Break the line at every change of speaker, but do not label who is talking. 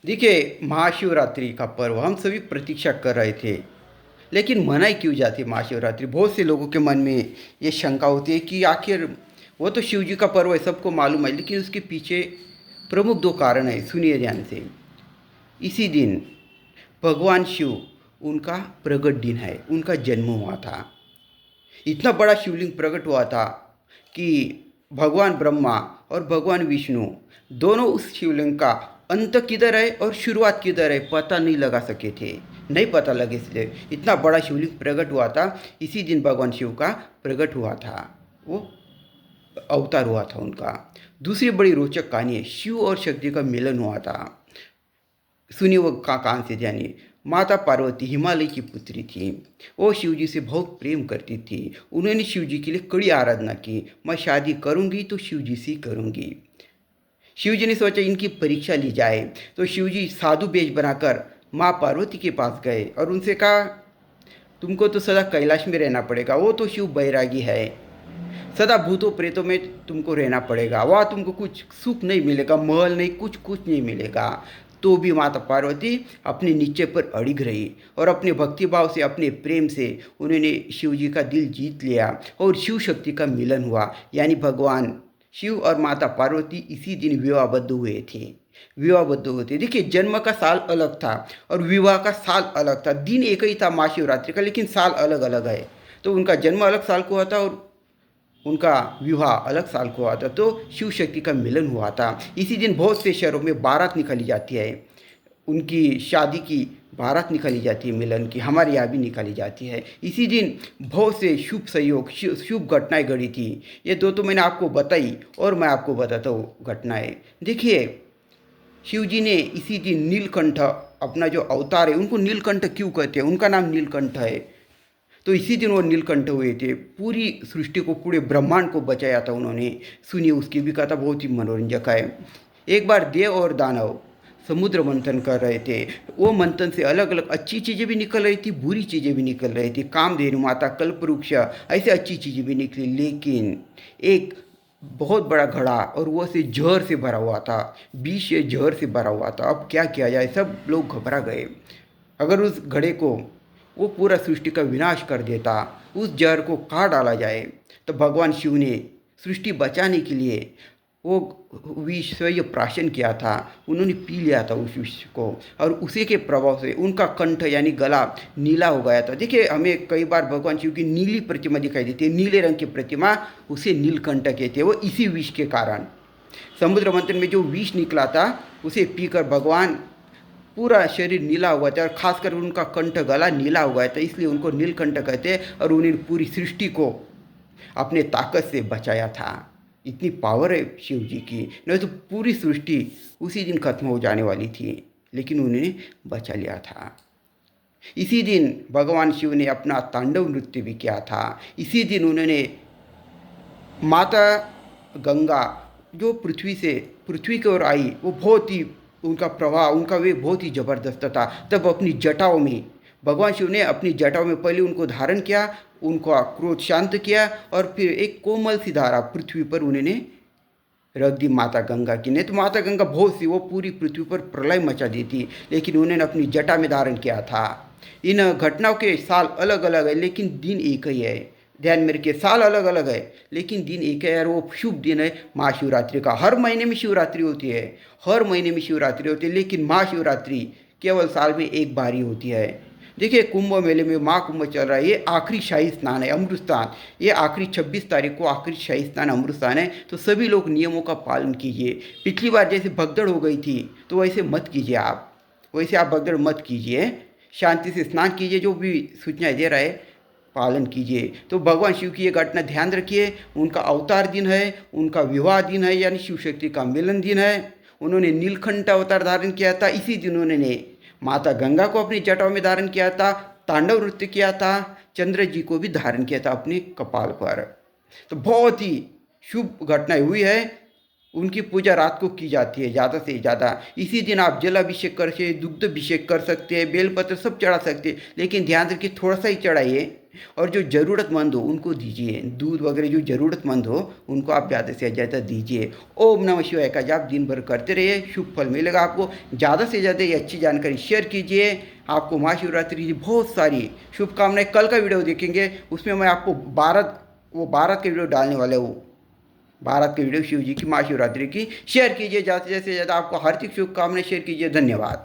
देखिए, महाशिवरात्रि का पर्व हम सभी प्रतीक्षा कर रहे थे। लेकिन मनाई क्यों जाती है महाशिवरात्रि? बहुत से लोगों के मन में ये शंका होती है कि आखिर वो तो शिव जी का पर्व है, सबको मालूम है, लेकिन उसके पीछे प्रमुख दो कारण है। सुनिए ध्यान से। इसी दिन भगवान शिव, उनका प्रगट दिन है, उनका जन्म हुआ था। इतना बड़ा शिवलिंग प्रकट हुआ था कि भगवान ब्रह्मा और भगवान विष्णु दोनों उस शिवलिंग का अंत किधर है और शुरुआत किधर है पता नहीं लगा सके थे। नहीं पता लगे, इसलिए इतना बड़ा शिवलिंग प्रकट हुआ था। इसी दिन भगवान शिव का प्रकट हुआ था, वो अवतार हुआ था उनका। दूसरी बड़ी रोचक कहानी है, शिव और शक्ति का मिलन हुआ था। सुनिए वो कहाँ से जानिए। माता पार्वती हिमालय की पुत्री थी। वो शिव जी से बहुत प्रेम करती थी। उन्होंने शिव जी के लिए कड़ी आराधना की। मैं शादी करूंगी तो शिव जी से करूंगी। शिव जी ने सोचा इनकी परीक्षा ली जाए, तो शिव जी साधु वेश बनाकर माँ पार्वती के पास गए और उनसे कहा, तुमको तो सदा कैलाश में रहना पड़ेगा। वो तो शिव बैरागी है, सदा भूतों प्रेतों में तुमको रहना पड़ेगा। वहाँ तुमको कुछ सुख नहीं मिलेगा, महल नहीं, कुछ कुछ नहीं मिलेगा। तो भी माता पार्वती अपने नीचे पर अड़िग रही और अपने भक्तिभाव से, अपने प्रेम से उन्होंने शिव जी का दिल जीत लिया और शिव शक्ति का मिलन हुआ। यानी भगवान शिव और माता पार्वती इसी दिन विवाहबद्ध हुए थे। विवाहबद्ध हुए थे। देखिए, जन्म का साल अलग था और विवाह का साल अलग था। दिन एक ही था महाशिवरात्रि का, लेकिन साल अलग अलग है। तो उनका जन्म अलग साल को हुआ था और उनका विवाह अलग साल को हुआ था। तो शिव शक्ति का मिलन हुआ था। इसी दिन बहुत से शहरों में बारात निकाली जाती है, उनकी शादी की बारात निकाली जाती है, मिलन की। हमारे यहाँ भी निकाली जाती है। इसी दिन बहुत से शुभ संयोग, शुभ घटनाएं घड़ी थी। ये दो तो मैंने आपको बताई और मैं आपको बताता हूँ घटनाएं। देखिए, शिव जी ने इसी दिन नीलकंठ, अपना जो अवतार है, उनको नीलकंठ क्यों कहते हैं? उनका नाम नीलकंठ है। तो इसी दिन वो नीलकंठ हुए थे। पूरी सृष्टि को, पूरे ब्रह्मांड को बचाया था उन्होंने। सुनिए, उसकी भी कथा बहुत ही मनोरंजक है। एक बार देव और दानव समुद्र मंथन कर रहे थे। वो मंथन से अलग अलग अच्छी चीज़ें भी निकल रही थी, बुरी चीज़ें भी निकल रही थी। कामधेनु माता, कल्पवृक्ष, ऐसे अच्छी चीज़ें भी निकली। लेकिन एक बहुत बड़ा घड़ा, और वो से जहर से भरा हुआ था, विष से, जहर से भरा हुआ था। अब क्या किया जाए? सब लोग घबरा गए। अगर उस घड़े को, वो पूरा सृष्टि का विनाश कर देता, उस जहर को खा डाला जाए, तो भगवान शिव ने सृष्टि बचाने के लिए वो विष से प्राशन किया था। उन्होंने पी लिया था उस विष को, और उसी के प्रभाव से उनका कंठ यानी गला नीला हो गया था। देखिए, हमें कई बार भगवान शिव की नीली प्रतिमा दिखाई देती है, नीले रंग की प्रतिमा, उसे नीलकंठ कहते हैं। वो इसी विष के कारण, समुद्र मंथन में जो विष निकला था, उसे पीकर भगवान पूरा शरीर नीला हुआ था, और खासकर उनका कंठ, गला नीला हुआ था, इसलिए उनको नीलकंठ कहते हैं। और उन्होंने पूरी सृष्टि को अपने ताकत से बचाया था। इतनी पावर है शिव जी की, नहीं तो पूरी सृष्टि उसी दिन खत्म हो जाने वाली थी, लेकिन उन्होंने बचा लिया था। इसी दिन भगवान शिव ने अपना तांडव नृत्य भी किया था। इसी दिन उन्होंने माता गंगा, जो पृथ्वी की ओर आई, वो बहुत ही, उनका प्रवाह, उनका वे बहुत ही ज़बरदस्त था। तब अपनी जटाओं में, भगवान शिव ने अपनी जटाओं में पहले उनको धारण किया, उनका क्रोध शांत किया, और फिर एक कोमल सी धारा पृथ्वी पर उन्होंने रख दी, माता गंगा की। नहीं तो माता गंगा बहुत सी, वो पूरी पृथ्वी पर प्रलय मचा देती, लेकिन उन्होंने अपनी जटा में धारण किया था। इन घटनाओं के साल अलग अलग है, लेकिन दिन एक ही है। ध्यान में रखिए, साल अलग अलग है लेकिन दिन एक है। और वो शुभ दिन है महाशिवरात्रि का। हर महीने में शिवरात्रि होती है, हर महीने में शिवरात्रि होती है, लेकिन महाशिवरात्रि केवल साल में एक बार ही होती है। देखिए, कुंभ मेले में महाकुंभ चल रहा है, ये आखिरी शाही स्नान है, अमृत स्नान। ये आखिरी 26 तारीख को आखिरी शाही स्नान, अमृत स्नान है। तो सभी लोग नियमों का पालन कीजिए। पिछली बार जैसे भगदड़ हो गई थी, तो वैसे मत कीजिए आप, वैसे आप भगदड़ मत कीजिए। शांति से स्नान कीजिए, जो भी सूचनाएं दे रहा है पालन कीजिए। तो भगवान शिव की ये घटना ध्यान रखिए। उनका अवतार दिन है, उनका विवाह दिन है, यानी शिव शक्ति का मिलन दिन है। उन्होंने नीलकंठ अवतार धारण किया था। इसी दिन उन्होंने माता गंगा को अपनी जटाओं में धारण किया था, तांडव नृत्य किया था, चंद्र जी को भी धारण किया था अपने कपाल पर। तो बहुत ही शुभ घटनाएं हुई है। उनकी पूजा रात को की जाती है ज़्यादा से ज़्यादा। इसी दिन आप जलाभिषेक कर सकते, दुग्ध अभिषेक कर सकते हैं, बेलपत्र सब चढ़ा सकते हैं, लेकिन ध्यान रखिए थोड़ा सा ही चढ़ाइए, और जो ज़रूरतमंद हो उनको दीजिए, दूध वगैरह जो ज़रूरतमंद हो उनको आप ज़्यादा से ज़्यादा दीजिए। ओम नमः शिवाय का जाप दिन भर करते रहिए, शुभ फल मिलेगा आपको। ज़्यादा से ज़्यादा ये अच्छी जानकारी शेयर कीजिए। आपको महाशिवरात्रि की बहुत सारी शुभकामनाएं। कल का वीडियो देखेंगे, उसमें मैं आपको भारत के वीडियो डालने वाला हूँ। भारत के वीडियो शिव जी की महाशिवरात्रि की शेयर कीजिए, ज़्यादा से ज़्यादा आपको हार्दिक शुभकामनाएं शेयर कीजिए। धन्यवाद।